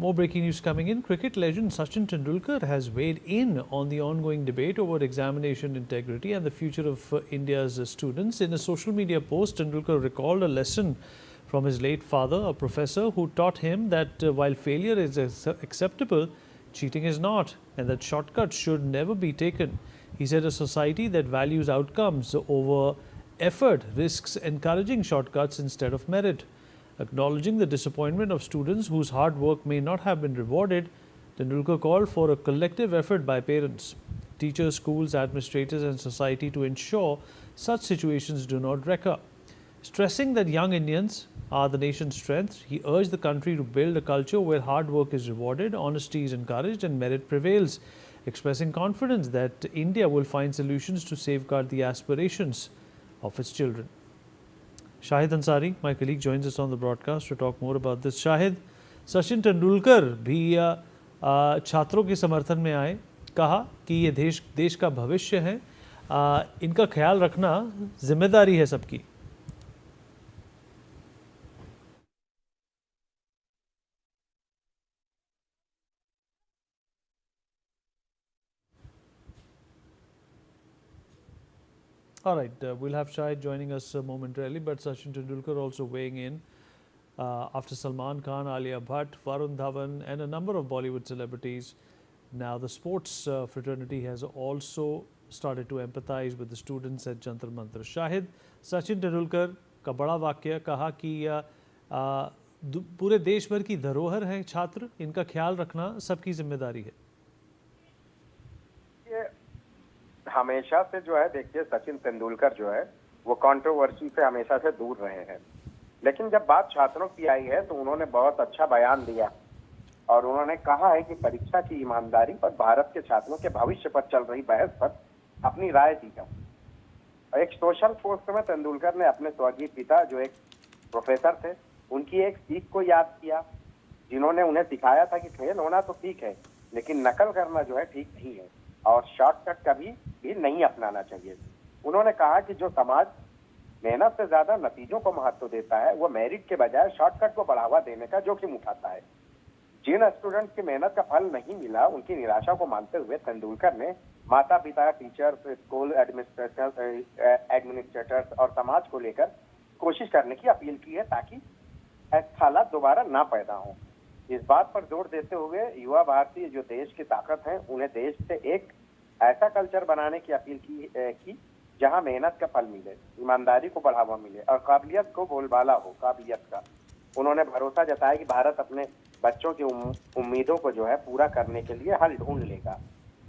More breaking news coming in. Cricket legend Sachin Tendulkar has weighed in on the ongoing debate over examination integrity and the future of India's students. In a social media post, Tendulkar recalled a lesson from his late father, a professor who taught him that while failure is acceptable, cheating is not, and that shortcuts should never be taken. He said a society that values outcomes over effort risks encouraging shortcuts instead of merit. Acknowledging the disappointment of students whose hard work may not have been rewarded, Tendulkar called for a collective effort by parents, teachers, schools, administrators and society to ensure such situations do not recur. Stressing that young Indians are the nation's strength, he urged the country to build a culture where hard work is rewarded, honesty is encouraged and merit prevails, expressing confidence that India will find solutions to safeguard the aspirations of its children. Shahid Ansari, my colleague, joins us on the broadcast to talk more about this. Shahid, Sachin Tendulkar भी छात्रों के समर्थन में आए, कहा कि ये देश का भविष्य है, इनका ख्याल रखना जिम्मेदारी है सबकी. All right, we'll have Shahid joining us momentarily, but Sachin Tendulkar also weighing in after Salman Khan, Alia Bhatt, Varun Dhawan and a number of Bollywood celebrities. Now the sports fraternity has also started to empathize with the students at Jantar Mantar. Shahid, Sachin Tendulkar का बड़ा वाक्य, कहा कि पूरे देश भर की धरोहर है छात्र, इनका ख्याल रखना सबकी जिम्मेदारी है. हमेशा से जो है, देखिए सचिन तेंदुलकर जो है वो कंट्रोवर्सी से हमेशा से दूर रहे हैं, लेकिन जब बात छात्रों की आई है तो उन्होंने बहुत अच्छा बयान दिया और उन्होंने कहा है कि परीक्षा की ईमानदारी पर भारत के छात्रों के भविष्य पर चल रही बहस पर अपनी राय दी है. एक सोशल पोस्ट में तेंदुलकर ने अपने स्वर्गीय पिता जो एक प्रोफेसर थे उनकी एक सीख को याद किया, जिन्होंने उन्हें सिखाया था कि फेल होना तो ठीक है लेकिन नकल करना जो है ठीक नहीं है और शॉर्टकट कभी भी नहीं अपनाना चाहिए. उन्होंने कहा कि जो समाज मेहनत से ज्यादा नतीजों को महत्व देता है वो मेरिट के बजाय शॉर्टकट को बढ़ावा देने का जोखिम उठाता है. जिन स्टूडेंट्स की मेहनत का फल नहीं मिला उनकी निराशा को मानते हुए तेंदुलकर ने माता पिता, टीचर्स, स्कूल एडमिनिस्ट्रेटर्स और समाज को लेकर कोशिश करने की अपील की है ताकि ऐसे हालात दोबारा ना पैदा हों. इस बात पर जोर देते हुए युवा भारतीय जो देश की ताकत है उन्हें देश से एक ऐसा कल्चर बनाने की अपील की जहां मेहनत का फल मिले, ईमानदारी को बढ़ावा मिले और काबिलियत को बोलबाला हो, काबिलियत का. उन्होंने भरोसा जताया कि भारत अपने बच्चों की उम्मीदों को जो है पूरा करने के लिए हल ढूंढ लेगा.